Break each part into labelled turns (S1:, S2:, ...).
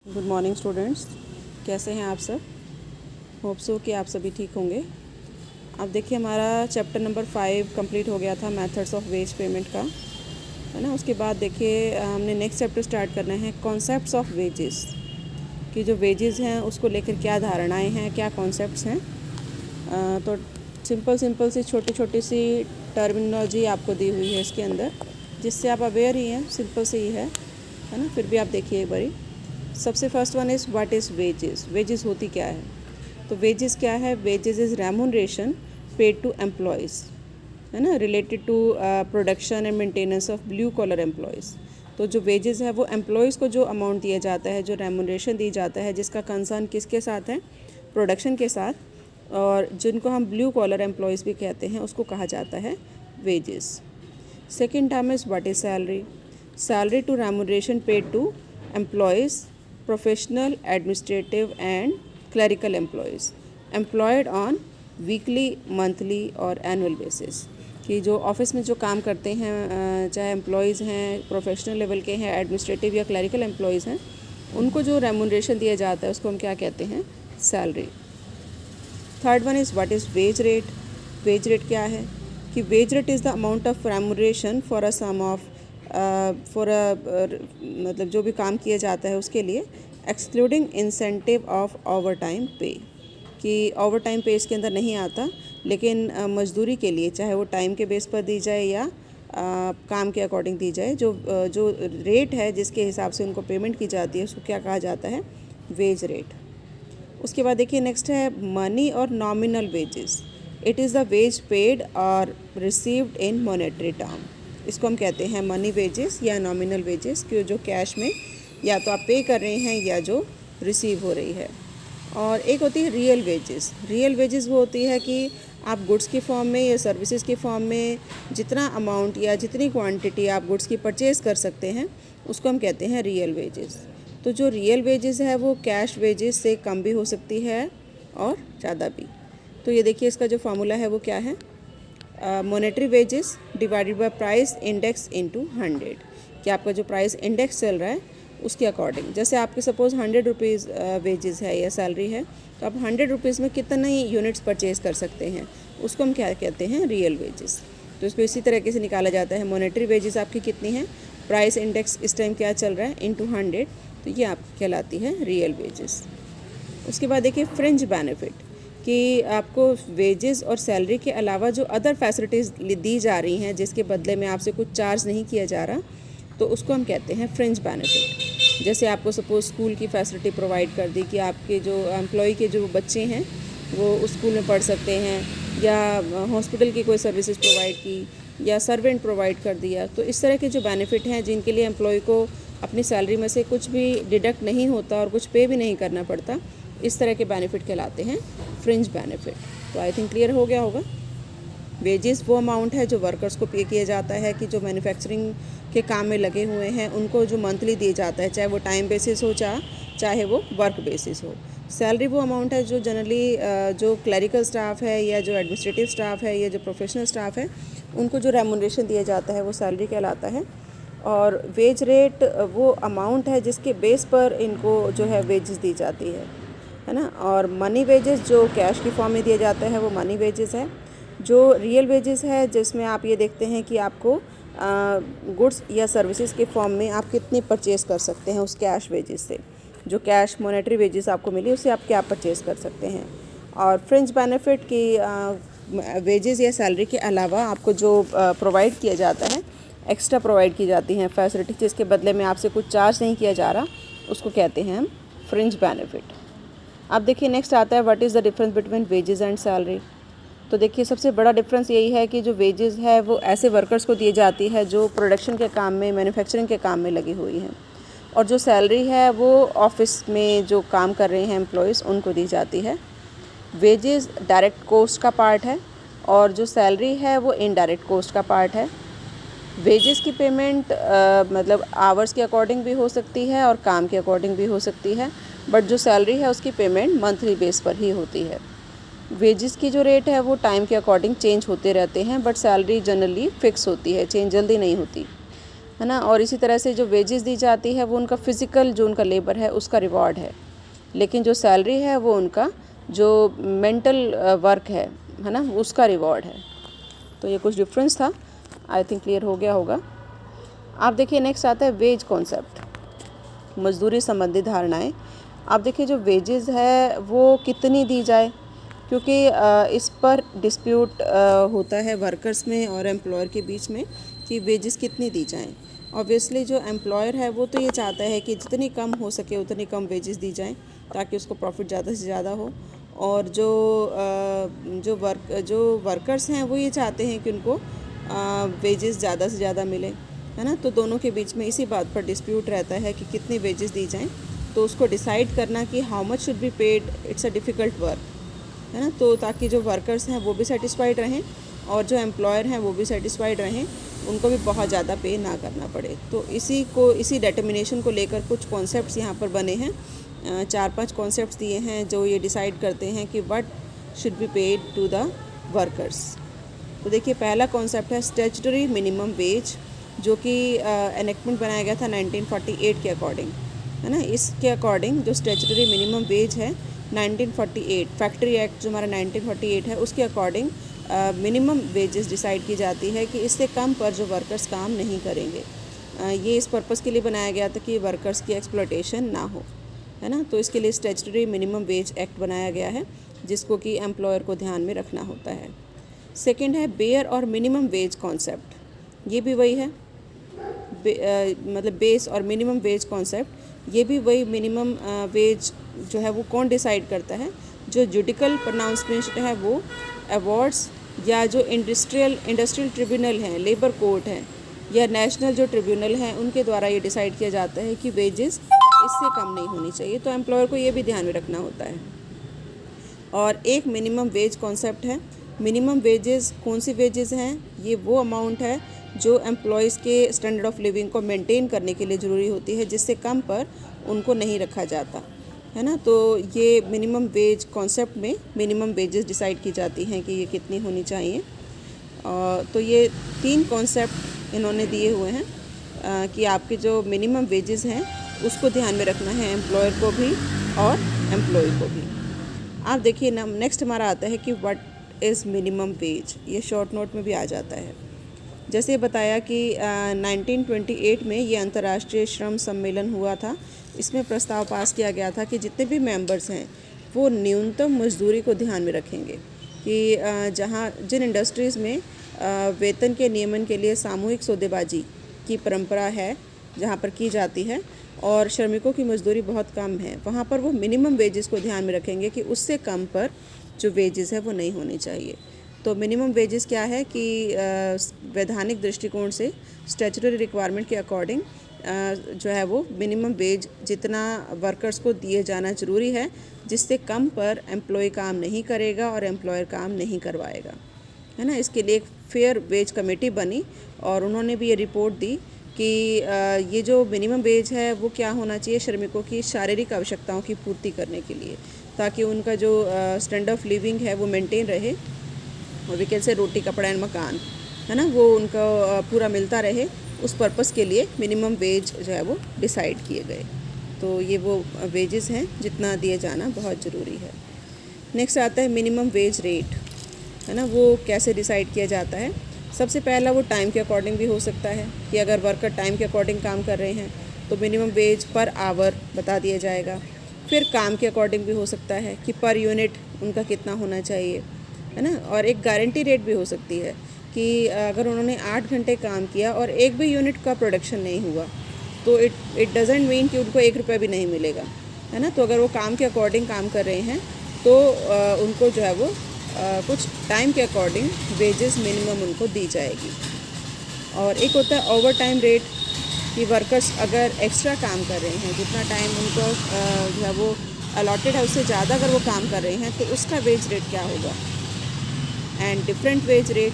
S1: Good morning students, कैसे हैं आप सब। होप सो कि आप सभी ठीक होंगे। अब देखिए हमारा चैप्टर नंबर 5 कंप्लीट हो गया था, मेथड्स ऑफ वेज पेमेंट का, है ना। उसके बाद देखिए हमने नेक्स्ट चैप्टर स्टार्ट करना है, कॉन्सेप्ट्स ऑफ वेजेस, कि जो वेजेस हैं उसको लेकर क्या धारणाएं हैं, क्या कॉन्सेप्ट्स हैं। तो सिंपल सी छोटी सी टर्मिनोलॉजी आपको दी हुई है इसके अंदर, जिससे आप अवेयर ही हैं, सिंपल से ही है ना। फिर भी आप देखिए एक बारी। सबसे first one is what is wages. Wages होती क्या है? तो वेजेस क्या है? Wages is remuneration paid to employees, है ना, related to production and maintenance of blue collar employees. तो जो वेजेस है वो एम्प्लॉयज़ को जो अमाउंट दिया जाता है, जो रेमुनरेशन दी जाता है, जिसका कंसर्न किसके साथ है? प्रोडक्शन के साथ, और जिनको हम ब्लू कॉलर एम्प्लॉयज़ भी कहते हैं, उसको कहा जाता है wages. Second term is what is salary. Salary to remuneration paid to employees, professional, administrative and clerical employees employed on weekly, monthly और एनुअल बेसिस। कि जो ऑफिस में जो काम करते हैं, चाहे एम्प्लॉयज़ हैं, प्रोफेशनल लेवल के हैं, एडमिनिस्ट्रेटिव या क्लरिकल एम्प्लॉयज़ हैं, उनको जो रेमुनरेशन दिया जाता है उसको हम क्या कहते हैं? Salary. Third one is what is wage rate. Wage rate क्या है? कि wage rate is the amount of remuneration for a sum of मतलब जो भी काम किया जाता है उसके लिए, excluding incentive of overtime pay. कि ओवर टाइम पे इसके अंदर नहीं आता, लेकिन मजदूरी के लिए, चाहे वो टाइम के बेस पर दी जाए या काम के अकॉर्डिंग दी जाए, जो रेट है जिसके हिसाब से उनको पेमेंट की जाती है, उसको क्या कहा जाता है? Wage rate. उसके बाद देखिए नेक्स्ट है मनी और nominal wages. It is the ways paid और रिसीव्ड इन मॉनेटरी टर्म। इसको हम कहते हैं मनी वेजेस या नॉमिनल वेजेस, कि जो कैश में या तो आप पे कर रहे हैं या जो रिसीव हो रही है। और एक होती है रियल वेजेस। रियल वेजेस वो होती है कि आप गुड्स की फॉर्म में या सर्विसेज की फॉर्म में जितना अमाउंट या जितनी क्वांटिटी आप गुड्स की परचेज़ कर सकते हैं, उसको हम कहते हैं रियल वेजेस। तो जो रियल वेजेस है वो कैश वेजेस से कम भी हो सकती है और ज़्यादा भी। तो ये देखिए इसका जो फार्मूला है वो क्या है? Monetary wages divided by price index into 100। कि आपका जो प्राइस इंडेक्स चल रहा है उसके अकॉर्डिंग, जैसे आपके सपोज़ 100 रुपीज़ वेजेस है या सैलरी है, तो आप 100 रुपीज़ में कितने यूनिट्स परचेज़ कर सकते हैं, उसको हम क्या कहते हैं? Real wages. तो इसको इसी तरीके से निकाला जाता है। मॉनेटरी वेजेस आपकी कितनी है, प्राइस इंडेक्स इस टाइम क्या चल रहा है, इनटू 100, तो ये आपकी कहलाती है रियल वेजेस। उसके बाद देखिए फ्रिंज बेनिफिट, कि आपको वेजेस और सैलरी के अलावा जो अदर फैसिलिटीज़ दी जा रही हैं, जिसके बदले में आपसे कुछ चार्ज नहीं किया जा रहा, तो उसको हम कहते हैं फ्रिंज बेनिफिट। जैसे आपको सपोज़ स्कूल की फैसिलिटी प्रोवाइड कर दी, कि आपके जो एम्प्लॉय के जो बच्चे हैं वो उस स्कूल में पढ़ सकते हैं, या हॉस्पिटल की कोई सर्विसेज प्रोवाइड की, या सर्वेंट प्रोवाइड कर दिया। तो इस तरह के जो बेनिफिट हैं, जिनके लिए एम्प्लॉय को अपनी सैलरी में से कुछ भी डिडक्ट नहीं होता और कुछ पे भी नहीं करना पड़ता, इस तरह के बेनिफिट कहलाते हैं फ्रिंज बेनिफिट। तो आई थिंक क्लियर हो गया होगा। वेजेस वो अमाउंट है जो वर्कर्स को पे किया जाता है, कि जो मैन्युफैक्चरिंग के काम में लगे हुए हैं उनको जो मंथली दिया जाता है, चाहे वो टाइम बेसिस हो चाहे वो वर्क बेसिस हो। सैलरी वो अमाउंट है जो जनरली जो क्लरिकल स्टाफ है या जो एडमिनिस्ट्रेटिव स्टाफ है या जो प्रोफेशनल स्टाफ है, उनको जो रेमुनरेशन दिया जाता है वो सैलरी कहलाता है। और वेज रेट वो अमाउंट है जिसके बेस पर इनको जो है वेजेस दी जाती है ना। और मनी वेजेस जो कैश की फॉर्म में दिया जाता है वो मनी वेजेस है। जो रियल वेजेस है जिसमें आप ये देखते हैं कि आपको गुड्स या सर्विसेज के फॉर्म में आप कितनी परचेज़ कर सकते हैं उस कैश वेजेस से, जो कैश मॉनेटरी वेजेस आपको मिली उससे आप क्या परचेज़ कर सकते हैं। और फ्रिंज बेनिफिट की वेजेस या सैलरी के अलावा आपको जो प्रोवाइड किया जाता है, एक्स्ट्रा प्रोवाइड की जाती हैं फैसिलिटी, जिसके बदले में आपसे कुछ चार्ज नहीं किया जा रहा, उसको कहते हैं हम फ्रिंज बेनिफिट। अब देखिए नेक्स्ट आता है what is the difference between wages and salary. तो देखिए सबसे बड़ा डिफरेंस यही है कि जो वेजेस है वो ऐसे वर्कर्स को दी जाती है जो प्रोडक्शन के काम में, मैन्युफैक्चरिंग के काम में लगी हुई हैं, और जो सैलरी है वो ऑफिस में जो काम कर रहे हैं एम्प्लॉयज़, उनको दी जाती है। वेजेस डायरेक्ट कॉस्ट का पार्ट है और जो सैलरी है वो इनडायरेक्ट कॉस्ट का पार्ट है। वेजेस की पेमेंट मतलब आवर्स के अकॉर्डिंग भी हो सकती है और काम के अकॉर्डिंग भी हो सकती है, बट जो सैलरी है उसकी पेमेंट मंथली बेस पर ही होती है। वेजेस की जो रेट है वो टाइम के अकॉर्डिंग चेंज होते रहते हैं, बट सैलरी जनरली फ़िक्स होती है, चेंज जल्दी नहीं होती। है ना। और इसी तरह से जो वेजेस दी जाती है वो उनका फ़िज़िकल जो उनका लेबर है उसका रिवॉर्ड है, लेकिन जो सैलरी है वो उनका जो मेंटल वर्क है ना, उसका रिवॉर्ड है। तो ये कुछ डिफरेंस था, आई थिंक क्लियर हो गया होगा। आप देखिए नेक्स्ट आता है वेज कॉन्सेप्ट, मजदूरी संबंधी धारणाएं। आप देखिए जो वेजेस है वो कितनी दी जाए, क्योंकि इस पर डिस्प्यूट होता है वर्कर्स में और एम्प्लॉयर के बीच में कि वेजेस कितनी दी जाएं। ऑब्वियसली जो एम्प्लॉयर है वो तो ये चाहता है कि जितनी कम हो सके उतनी कम वेजेस दी जाएं ताकि उसको प्रॉफिट ज़्यादा से ज़्यादा हो, और जो वर्कर्स हैं वो ये चाहते हैं कि उनको वेजेस ज़्यादा से ज़्यादा मिले, है ना। तो दोनों के बीच में इसी बात पर डिस्प्यूट रहता है कि कितनी वेजेस दी जाएं। तो उसको डिसाइड करना कि how much should be paid, it's a difficult work, है ना। तो ताकि जो वर्कर्स हैं वो भी सेटिस्फाइड रहें और जो एम्प्लॉयर हैं वो भी सेटिस्फाइड रहें, उनको भी बहुत ज़्यादा पे ना करना पड़े। तो इसी डिटर्मिनेशन को लेकर कुछ कॉन्सेप्ट्स यहाँ पर बने हैं। 4-5 कॉन्सेप्ट्स दिए हैं जो ये डिसाइड करते हैं कि what should be paid to the workers. तो देखिए पहला कॉन्सेप्ट है स्टैट्यूटरी मिनिमम वेज, जो कि एनेक्टमेंट बनाया गया था 1948 के अकॉर्डिंग, है ना। इसके अकॉर्डिंग जो स्टैट्यूटरी मिनिमम वेज है 1948 फैक्ट्री एक्ट जो हमारा 1948 है उसके अकॉर्डिंग मिनिमम वेजेस डिसाइड की जाती है कि इससे कम पर जो वर्कर्स काम नहीं करेंगे। ये इस पर्पज़ के लिए बनाया गया था कि वर्कर्स की एक्सप्लॉयटेशन ना हो, है ना। तो इसके लिए स्टैट्यूटरी मिनिमम वेज एक्ट बनाया गया है जिसको कि एम्प्लॉयर को ध्यान में रखना होता है। सेकंड है बेयर और मिनिमम वेज कॉन्सेप्ट, ये भी वही है, मतलब बेस और मिनिमम वेज कॉन्सेप्ट ये भी वही। मिनिमम वेज जो है वो कौन डिसाइड करता है, जो जुडिकल प्रोनाउंसमेंट है वो अवार्ड्स या जो इंडस्ट्रियल ट्रिब्यूनल हैं, लेबर कोर्ट हैं या नेशनल जो ट्रिब्यूनल हैं उनके द्वारा ये डिसाइड किया जाता है कि वेजेस इससे कम नहीं होनी चाहिए। तो एम्प्लॉयर को ये भी ध्यान में रखना होता है। और एक मिनिमम वेज कॉन्सेप्ट है। मिनिमम वेजेस कौन सी वेजेस हैं, ये वो अमाउंट है जो एम्प्लॉयज़ के स्टैंडर्ड ऑफ लिविंग को मेंटेन करने के लिए ज़रूरी होती है, जिससे कम पर उनको नहीं रखा जाता, है ना। तो ये मिनिमम वेज कॉन्सेप्ट में मिनिमम वेजेस डिसाइड की जाती हैं कि ये कितनी होनी चाहिए। तो ये 3 कॉन्सेप्ट इन्होंने दिए हुए हैं कि आपके जो मिनिमम वेजेस हैं उसको ध्यान में रखना है एम्प्लॉयर को भी और एम्प्लॉय को भी। आप देखिए ना नेक्स्ट हमारा आता है कि व्हाट इज़ मिनिमम वेज, ये शॉर्ट नोट में भी आ जाता है। जैसे बताया कि 1928 में ये अंतर्राष्ट्रीय श्रम सम्मेलन हुआ था। इसमें प्रस्ताव पास किया गया था कि जितने भी मेंबर्स हैं वो न्यूनतम मजदूरी को ध्यान में रखेंगे कि जिन इंडस्ट्रीज़ में वेतन के नियमन के लिए सामूहिक सौदेबाजी की परंपरा है, जहाँ पर की जाती है और श्रमिकों की मजदूरी बहुत कम है, वहाँ पर वो मिनिमम वेजेस को ध्यान में रखेंगे कि उससे कम पर जो वेजेस है वो नहीं होनी चाहिए। तो मिनिमम वेजेस क्या है कि वैधानिक दृष्टिकोण से स्टैट्यूटरी रिक्वायरमेंट के अकॉर्डिंग जो है वो मिनिमम वेज जितना वर्कर्स को दिए जाना ज़रूरी है, जिससे कम पर एम्प्लॉय काम नहीं करेगा और एम्प्लॉयर काम नहीं करवाएगा, है ना। इसके लिए एक फेयर वेज कमेटी बनी और उन्होंने भी ये रिपोर्ट दी कि ये जो मिनिमम वेज है वो क्या होना चाहिए, श्रमिकों की शारीरिक आवश्यकताओं की पूर्ति करने के लिए, ताकि उनका जो स्टैंडर्ड ऑफ लिविंग है वो मेंटेन रहे, और वी कैन से रोटी कपड़ा एंड मकान, है ना, वो उनका पूरा मिलता रहे। उस पर्पस के लिए मिनिमम वेज जो है वो डिसाइड किए गए। तो ये वो वेजेस हैं जितना दिए जाना बहुत ज़रूरी है। नेक्स्ट आता है मिनिमम वेज रेट, है ना, वो कैसे डिसाइड किया जाता है। सबसे पहला वो टाइम के अकॉर्डिंग भी हो सकता है कि अगर वर्कर टाइम के अकॉर्डिंग काम कर रहे हैं तो मिनिमम वेज पर आवर बता दिया जाएगा। फिर काम के अकॉर्डिंग भी हो सकता है कि पर यूनिट उनका कितना होना चाहिए, है ना। और एक गारंटी रेट भी हो सकती है कि अगर उन्होंने 8 घंटे काम किया और एक भी यूनिट का प्रोडक्शन नहीं हुआ तो इट डजेंट मीन कि उनको 1 रुपया भी नहीं मिलेगा, है ना। तो अगर वो काम के अकॉर्डिंग काम कर रहे हैं तो उनको जो है वो कुछ टाइम के अकॉर्डिंग वेजेस मिनिमम उनको दी जाएगी। और एक होता है ओवर टाइम रेट कि वर्कर्स अगर एक्स्ट्रा काम कर रहे हैं, जितना टाइम उनको जो है वो अलॉटेड है उससे ज़्यादा अगर वो काम कर रहे हैं तो उसका वेज रेट क्या होगा। एंड डिफरेंट वेज रेट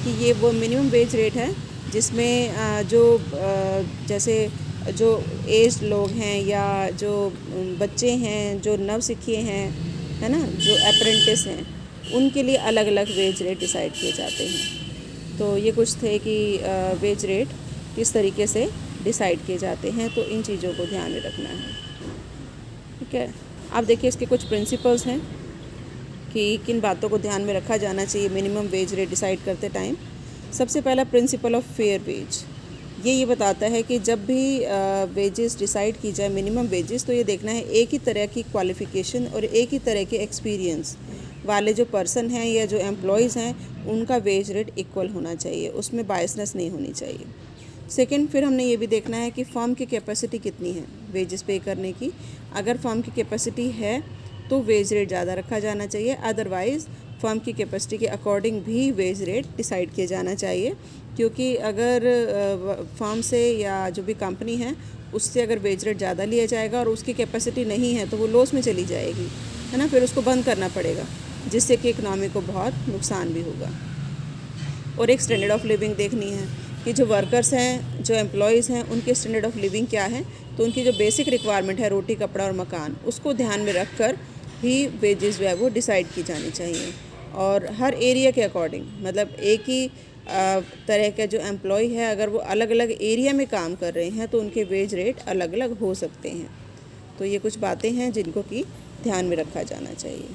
S1: कि ये वो मिनिमम वेज रेट है जिसमें जैसे जो एज लोग हैं या जो बच्चे हैं, जो नवसिखिए हैं, है ना, जो अप्रेंटिस हैं, उनके लिए अलग अलग वेज रेट डिसाइड किए जाते हैं। तो ये कुछ थे कि वेज रेट। किस तरीके से डिसाइड किए जाते हैं, तो इन चीज़ों को ध्यान में रखना है। ठीक है, आप देखिए इसके कुछ प्रिंसिपल्स हैं कि किन बातों को ध्यान में रखा जाना चाहिए मिनिमम वेज रेट डिसाइड करते टाइम। सबसे पहला प्रिंसिपल ऑफ फेयर वेज, ये बताता है कि जब भी वेजेस डिसाइड की जाए मिनिमम वेजेस, तो ये देखना है एक ही तरह की क्वालिफ़िकेशन और एक ही तरह के एक्सपीरियंस वाले जो पर्सन हैं या जो एम्प्लॉयज़ हैं उनका वेज रेट इक्वल होना चाहिए, उसमें बायसनेस नहीं होनी चाहिए। सेकंड, फिर हमने ये भी देखना है कि फर्म की कैपेसिटी कितनी है वेजेस पे करने की। अगर फर्म की कैपेसिटी है तो वेज रेट ज़्यादा रखा जाना चाहिए, अदरवाइज़ फर्म की कैपेसिटी के अकॉर्डिंग भी वेज रेट डिसाइड किया जाना चाहिए। क्योंकि अगर फर्म से या जो भी कंपनी है उससे अगर वेज रेट ज़्यादा लिया जाएगा और उसकी कैपेसिटी नहीं है तो वो लॉस में चली जाएगी, है ना, फिर उसको बंद करना पड़ेगा, जिससे कि इकनॉमी को बहुत नुकसान भी होगा। और एक स्टैंडर्ड ऑफ लिविंग देखनी है कि जो वर्कर्स हैं, जो एम्प्लॉयज़ हैं, उनके स्टैंडर्ड ऑफ लिविंग क्या है। तो उनकी जो बेसिक रिक्वायरमेंट है, रोटी कपड़ा और मकान, उसको ध्यान में रख कर ही वेजेस जो है वो डिसाइड की जानी चाहिए। और हर एरिया के अकॉर्डिंग, मतलब एक ही तरह का जो एम्प्लॉय है अगर वो अलग अलग एरिया में काम कर रहे हैं तो उनके वेज रेट अलग अलग हो सकते हैं। तो ये कुछ बातें हैं जिनको कि ध्यान में रखा जाना चाहिए।